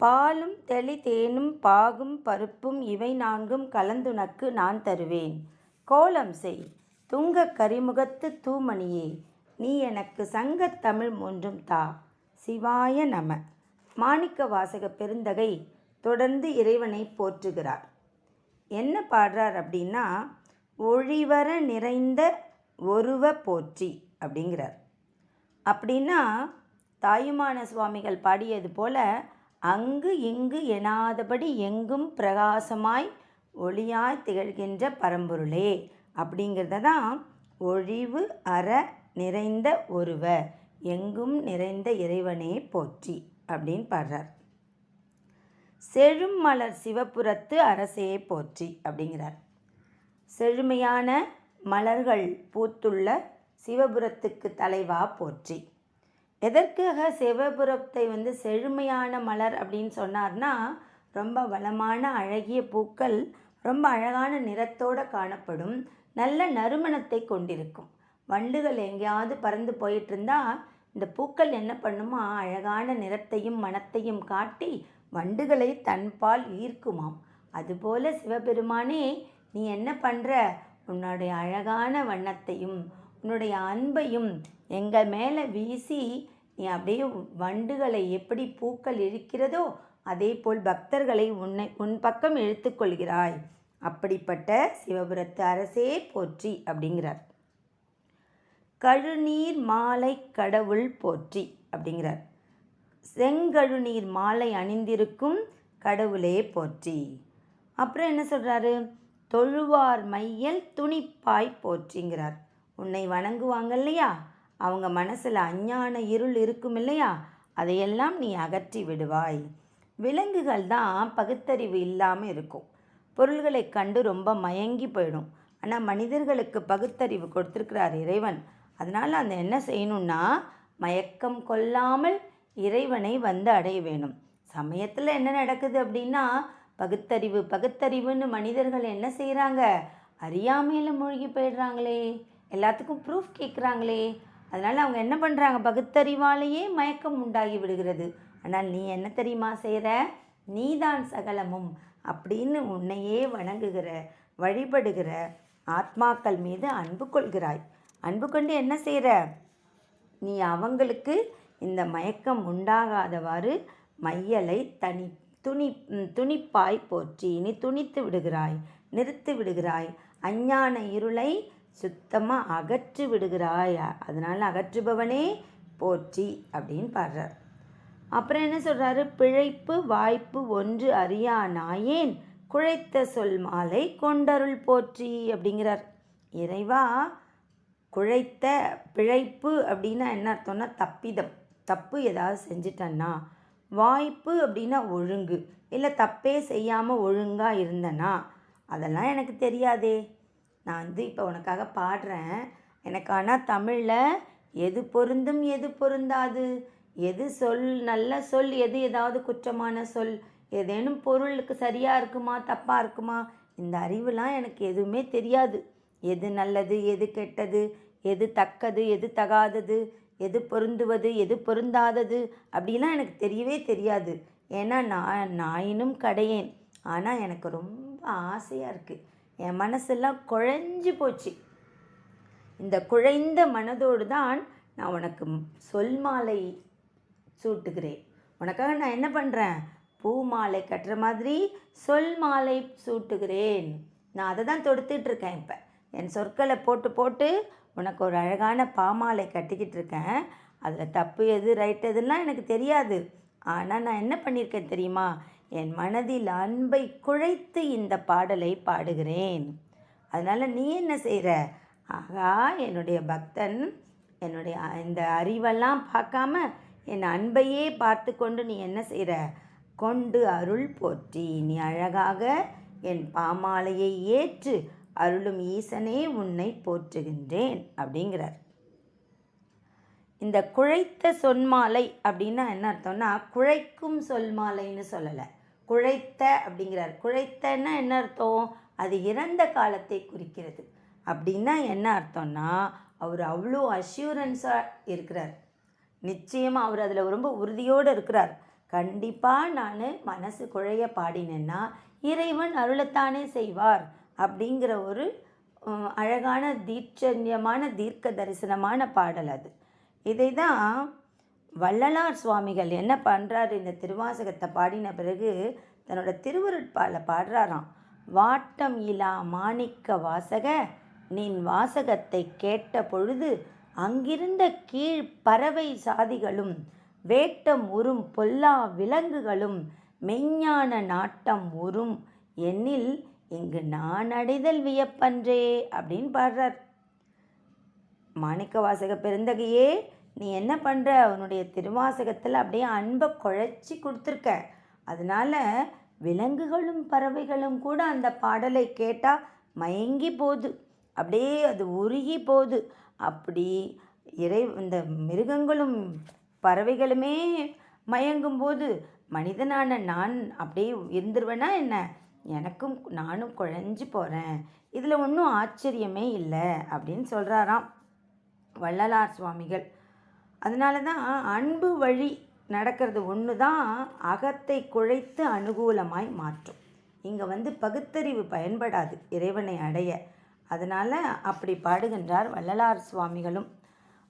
பாலும் தெளி தேனும் பாகும் பருப்பும் இவை நான்கும் கலந்துனக்கு நான் தருவேன். கோலம் செய் துங்கக் கரிமுகத்து தூமணியே, நீ எனக்கு சங்கத் தமிழ் மூன்றும் தா. சிவாய நம. மாணிக்கவாசக பெருந்தகை தொடர்ந்து இறைவனை போற்றுகிறார். என்ன பாடுறார் அப்படின்னா, ஒழிவர நிறைந்த ஒருவ போற்றி அப்படிங்கிறார். அப்படின்னா தாயுமான சுவாமிகள் பாடியது போல, அங்கு இங்கு எனாதபடி எங்கும் பிரகாசமாய் ஒளியாய் திகழ்கின்ற பரம்பொருளே அப்படிங்கிறத தான் ஒழிவு அற நிறைந்த ஒருவ, எங்கும் நிறைந்த இறைவனே போற்றி அப்படின்னு பாடுறார். செழும் மலர் சிவபுரத்து அரசே போற்றி அப்படிங்கிறார். செழுமையான மலர்கள் பூத்துள்ள சிவபுரத்துக்கு தலைவா போற்றி. எதற்காக சிவபுரத்தை செழுமையான மலர் அப்படின்னு சொன்னார்னா, ரொம்ப வளமான அழகிய பூக்கள் ரொம்ப அழகான நிறத்தோடு காணப்படும், நல்ல நறுமணத்தை கொண்டிருக்கும். வண்டுகள் எங்கேயாவது பறந்து போயிட்டு இருந்தால் இந்த பூக்கள் என்ன பண்ணுமா, அழகான நிறத்தையும் மணத்தையும் காட்டி வண்டுகளை தன்பால் ஈர்க்குமாம். அதுபோல் சிவபெருமானே, நீ என்ன பண்ணுற, உன்னுடைய அழகான வண்ணத்தையும் உன்னுடைய அன்பையும் எங்கள் மேலே வீசி நீ அப்படியே வண்டுகளை எப்படி பூக்கள் இழுக்கிறதோ அதே போல் பக்தர்களை உன் பக்கம் இழுத்துக்கொள்கிறாய். அப்படிப்பட்ட சிவபுரத்து அரசே போற்றி அப்படிங்கிறார். கழுநீர் மாலை கடவுள் போற்றி அப்படிங்கிறார். செங்கழுநீர் மாலை அணிந்திருக்கும் கடவுளே போற்றி. அப்புறம் என்ன சொல்கிறாரு, தொழுவார் மையல் துணிப்பாய் போற்றிங்கிறார். உன்னை வணங்குவாங்க இல்லையா, அவங்க மனசில் அஞ்ஞான இருள் இருக்கும் இல்லையா, அதையெல்லாம் நீ அகற்றி விடுவாய். விலங்குகள் தான் பகுத்தறிவு இல்லாமல் இருக்கும், பொருள்களை கண்டு ரொம்ப மயங்கி போயிடும். ஆனால் மனிதர்களுக்கு பகுத்தறிவு கொடுத்துருக்கிறார் இறைவன். அதனால் அந்த என்ன செய்யணும்னா, மயக்கம் கொள்ளாமல் இறைவனை அடைய வேணும். சமயத்தில் என்ன நடக்குது அப்படின்னா, பகுத்தறிவுன்னு மனிதர்கள் என்ன செய்கிறாங்க, அறியாமையில் மூழ்கி போயிடுறாங்களே, எல்லாத்துக்கும் ப்ரூஃப் கேட்குறாங்களே. அதனால் அவங்க என்ன பண்ணுறாங்க, பகுத்தறிவாலேயே மயக்கம் உண்டாகி விடுகிறது. ஆனால் நீ என்ன தெரியுமா செய்கிற, நீதான் சகலமும் அப்படின்னு உன்னையே வணங்குகிற வழிபடுகிற ஆத்மாக்கள் மீது அன்பு கொள்கிறாய். அன்பு கொண்டு என்ன செய்கிற, நீ அவங்களுக்கு இந்த மயக்கம் உண்டாகாதவாறு மையலை துணிப்பாய் போற்றி நீ துணித்து விடுகிறாய், நிறுத்தி விடுகிறாய், அஞ்ஞான இருளை சுத்தமாக அகற்றி விடுகிறாய். அதனால் அகற்றுபவனே போற்றி அப்படின்னு பாடுறார். அப்புறம் என்ன சொல்கிறாரு, பிழைப்பு வாய்ப்பு ஒன்று அறியா நாயேன் குழைத்த சொல் மாலை கொண்டருள் போற்றி அப்படிங்கிறார். இறைவா, குழைத்த பிழைப்பு அப்படின்னா என்ன அர்த்தம்னா, தப்பு ஏதாவது செஞ்சிட்டன்னா. வாய்ப்பு அப்படின்னா ஒழுங்கு, இல்லை தப்பே செய்யாமல் ஒழுங்காக இருந்தனா. அதெல்லாம் எனக்கு தெரியாதே, நான் இப்போ உனக்காக பாடுறேன். எனக்கு ஆனால் தமிழில் எது பொருந்தும் எது பொருந்தாது, எது நல்ல சொல், ஏதாவது குற்றமான சொல், ஏதேனும் பொருளுக்கு சரியாக இருக்குமா தப்பாக இருக்குமா, இந்த அறிவுலாம் எனக்கு எதுவுமே தெரியாது. எது நல்லது எது கெட்டது, எது தக்கது எது தகாதது, எது பொருந்துவது எது பொருந்தாதது அப்படிலாம் எனக்கு தெரியவே தெரியாது. ஏன்னா நான் நாயினும் கடையேன். ஆனால் எனக்கு ரொம்ப ஆசையாக இருக்குது, என் மனசெல்லாம் குழைஞ்சி போச்சு. இந்த குழைந்த மனதோடு தான் நான் உனக்கு சொல் மாலை சூட்டுகிறேன். உனக்காக நான் என்ன பண்ணுறேன், பூ மாலை கட்டுற மாதிரி சொல் மாலை சூட்டுகிறேன். நான் அதை தான் தொடுத்துட்ருக்கேன். இப்போ என் சொற்களை போட்டு போட்டு உனக்கு ஒரு அழகான பாமாலை கட்டிக்கிட்டு இருக்கேன். அதில் தப்பு எது ரைட் எதுலாம் எனக்கு தெரியாது. ஆனால் நான் என்ன பண்ணியிருக்கேன் தெரியுமா, என் மனதில் அன்பை குழைத்து இந்த பாடலை பாடுகிறேன். அதனால் நீ என்ன செய்கிற, ஆகா என்னுடைய பக்தன் என்னுடைய இந்த அறிவெல்லாம் பார்க்காம என் அன்பையே பார்த்து கொண்டு நீ என்ன செய்கிற, கொண்டு அருள் போற்றி நீ அழகாக என் பாமாலையை ஏற்று அருளும் ஈசனே உன்னை போற்றுகின்றேன் அப்படிங்கிறார். இந்த குழைத்த சொன்மாலை அப்படின்னா என்ன அர்த்தம்னா, குழைக்கும் சொல்மாலைன்னு சொல்லலை, குழைத்த அப்படிங்கிறார். குழைத்தன்னா என்ன அர்த்தம், அது இறந்த காலத்தை குறிக்கிறது. அப்படின்னா என்ன அர்த்தம்னா, அவர் அவ்வளோ அஷ்யூரன்ஸாக இருக்கிறார். நிச்சயமாக அவர் அதில் ரொம்ப உறுதியோடு இருக்கிறார். கண்டிப்பாக நான் மனசு குழைய பாடினேன்னா இறைவன் அருளத்தானே செய்வார் அப்படிங்கிற ஒரு அழகான தீட்சண்யமான தீர்க்க தரிசனமான பாடல் அது. இதை தான் வள்ளலார் சுவாமிகள் என்ன பண்ணுறாரு, இந்த திருவாசகத்தை பாடின பிறகு தன்னோட திருவருட்பால பாடுறாராம். வாட்டம் இலா மாணிக்க வாசக நின் வாசகத்தை கேட்ட பொழுது அங்கிருந்த கீழ் பறவை சாதிகளும் வேட்டம் உறும் பொல்லா விலங்குகளும் மெஞ்ஞான நாட்டம் உறும் என்னில் இங்கு நான் அடைதல் வியப்பன்றே அப்படின்னு பாடுறார். மாணிக்க வாசக பெருந்தகையே, நீ என்ன பண்ணுற, உன்னுடைய திருவாசகத்தில் அப்படியே அன்பை குழைச்சி கொடுத்துருக்க. அதனால் விலங்குகளும் பறவைகளும் கூட அந்த பாடலை கேட்டால் மயங்கி போகுது, அப்படியே அது உருகி போகுது. அப்படி இந்த மிருகங்களும் பறவைகளுமே மயங்கும்போது மனிதனான நான் அப்படியே இருந்துருவேனா என்ன? நானும் குழஞ்சி போகிறேன். இதில் ஒன்றும் ஆச்சரியமே இல்லை அப்படின்னு சொல்கிறாராம் வள்ளலார் சுவாமிகள். அதனால தான் அன்பு வழி நடக்கிறது ஒன்று தான் அகத்தை குழைத்து அனுகூலமாய் மாற்றும். இங்கே பகுத்தறிவு பயன்படாது இறைவனை அடைய. அதனால் அப்படி பாடுகின்றார் வள்ளலார் சுவாமிகளும்.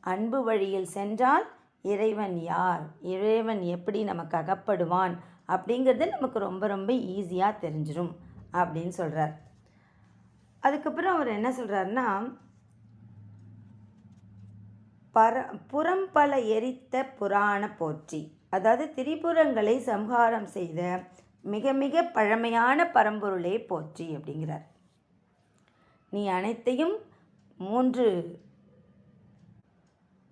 அன்பு வழியில் சென்றால் இறைவன் யார், இறைவன் எப்படி நமக்கு அகப்படுவான் அப்படிங்கிறது நமக்கு ரொம்ப ரொம்ப ஈஸியாக தெரிஞ்சிடும் அப்படின்னு சொல்கிறார். அதுக்கப்புறம் அவர் என்ன சொல்கிறாருன்னா, புறம் பல எரித்த புராண போற்றி, அதாவது திரிபுரங்களை சம்ஹாரம் செய்த மிக மிக பழமையான பரம்பொருளே போற்றி அப்படிங்கிறார். நீ அனைத்தையும்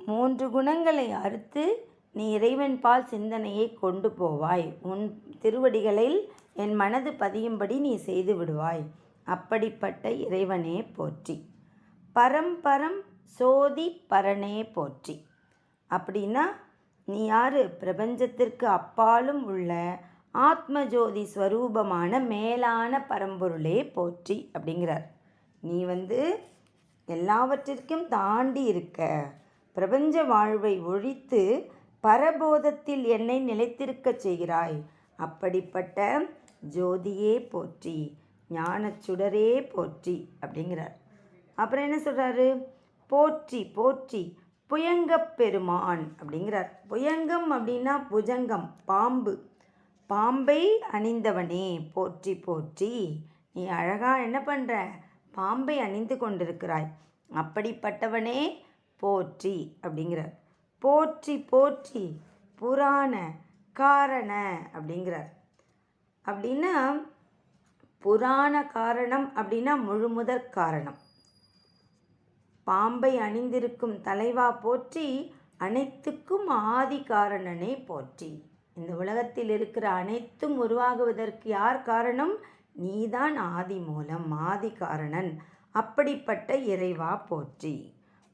மூன்று குணங்களை அறுத்து நீ இறைவன் பால் சிந்தனையை கொண்டு போவாய். உன் திருவடிகளில் என் மனது பதியும்படி நீ செய்து விடுவாய். அப்படிப்பட்ட இறைவனே போற்றி. பரம்பரம் சோதி பரனே போற்றி. அப்படின்னா நீ யார்? பிரபஞ்சத்திற்கு அப்பாலும் உள்ள ஆத்மஜோதி ஸ்வரூபமான மேலான பரம்பொருளே போற்றி அப்படிங்கிறார். நீ எல்லாவற்றிற்கும் தாண்டி இருக்க, பிரபஞ்ச வாழ்வை ஒழித்து பரபோதத்தில் என்னை நிலைத்திருக்கச் செய்கிறாய். அப்படிப்பட்ட ஜோதியே போற்றி, ஞானச் சுடரே போற்றி அப்படிங்கிறார். அப்புறம் என்ன சொல்கிறாரு? போற்றி போற்றி புயங்கப் பெருமான் அப்படிங்கிறார். புயங்கம் அப்படின்னா புஜங்கம், பாம்பு. பாம்பை அணிந்தவனே போற்றி போற்றி. நீ அழகாக என்ன பண்ணுற? பாம்பை அணிந்து கொண்டிருக்கிறாய். அப்படிப்பட்டவனே போற்றி அப்படிங்கிறார். போற்றி போற்றி புராண காரண அப்படிங்கிறார். அப்படின்னா புராண காரணம் அப்படின்னா முழுமுதற் காரணம். பாம்பை அணிந்திருக்கும் தலைவா போற்றி, அனைத்துக்கும் ஆதி காரணனே போற்றி. இந்த உலகத்தில் இருக்கிற அனைத்தும் உருவாகுவதற்கு யார் காரணம்? நீதான் ஆதி மூலம், ஆதி காரணன். அப்படிப்பட்ட இறைவா போற்றி.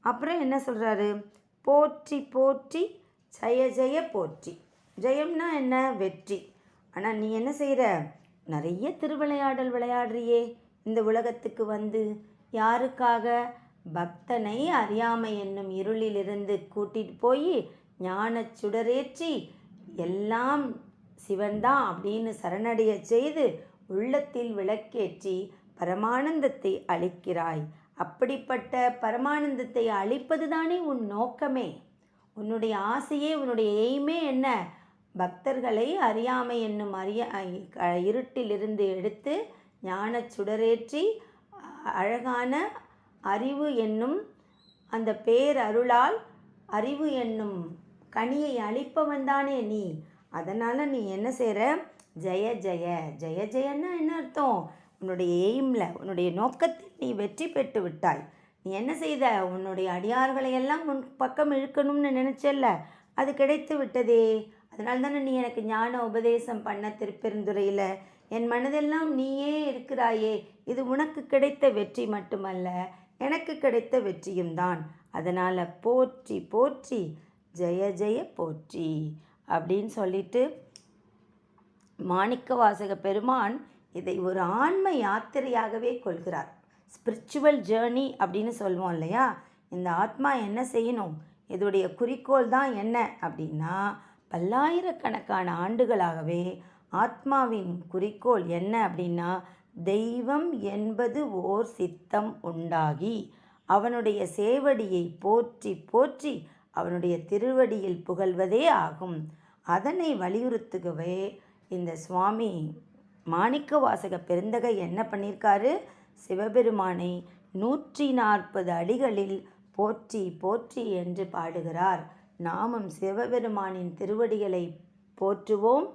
அப்புறம் என்ன சொல்கிறாரு? போற்றி போற்றி ஜெய ஜெய போற்றி. ஜெயம்னா என்ன? வெற்றி. ஆனால் நீ என்ன செய்கிற? நிறைய திருவிளையாடல் விளையாடுறியே இந்த உலகத்துக்கு யாருக்காக? பக்தனை அறியாமை என்னும் இருளிலிருந்து கூட்டிட்டு போய் ஞான சுடரேற்றி எல்லாம் சிவன்தான் அப்படின்னு சரணடைய செய்து உள்ளத்தில் விளக்கேற்றி பரமானந்தத்தை அளிக்கிறாய். அப்படிப்பட்ட பரமானந்தத்தை அளிப்பது தானே உன் நோக்கமே, உன்னுடைய ஆசையே, உன்னுடைய எய்மே என்ன? பக்தர்களை அறியாமை என்னும் இருட்டிலிருந்து எடுத்து ஞான சுடரேற்றி அழகான அறிவு என்னும் அந்த பேரருளால் அறிவு என்னும் கனியை அளிப்பவன் தானே நீ. அதனால் நீ என்ன செய்கிற? ஜெய ஜெய. ஜெய ஜெயன்னா என்ன அர்த்தம்? உன்னுடைய எய்மில், உன்னுடைய நோக்கத்தில் நீ வெற்றி பெற்று விட்டாய். நீ என்ன செய்த? உன்னுடைய அடியார்களையெல்லாம் உன் பக்கம் இழுக்கணும்னு நினச்சல்ல, அது கிடைத்து விட்டதே. அதனால தானே நீ எனக்கு ஞான உபதேசம் பண்ண திருப்பெருந்துறையில். என் மனதெல்லாம் நீயே இருக்கிறாயே. இது உனக்கு கிடைத்த வெற்றி மட்டுமல்ல, எனக்கு கிடைத்த வெற்றியும் தான். அதனால் போற்றி போற்றி ஜெய ஜெய போற்றி அப்படின்னு சொல்லிட்டு மாணிக்க வாசக பெருமான் இதை ஒரு ஆன்ம யாத்திரையாகவே கொள்கிறார். ஸ்பிரிச்சுவல் ஜேர்னி அப்படின்னு சொல்லுவோம் இல்லையா? இந்த ஆத்மா என்ன செய்யணும்? இதோடைய குறிக்கோள் தான் என்ன அப்படின்னா பல்லாயிரக்கணக்கான ஆண்டுகளாகவே ஆத்மாவின் குறிக்கோள் என்ன அப்படின்னா, தெய்வம் என்பது ஓர் சித்தம் உண்டாகி அவனுடைய சேவடியை போற்றி போற்றி அவனுடைய திருவடியில் புகழ்வதே ஆகும். அதனை வலியுறுத்துகவே இந்த சுவாமி மாணிக்கவாசக பெருந்தகை என்ன பண்ணியிருக்காரு, சிவபெருமானை 140 அடிகளில் போற்றி போற்றி என்று பாடுகிறார். நாமும் சிவபெருமானின் திருவடிகளை போற்றுவோம்,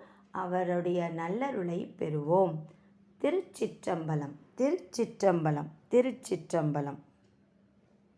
அவருடைய நல்லருளை பெறுவோம். திருச்சிற்றம்பலம், திருச்சிற்றம்பலம், திருச்சிற்றம்பலம்.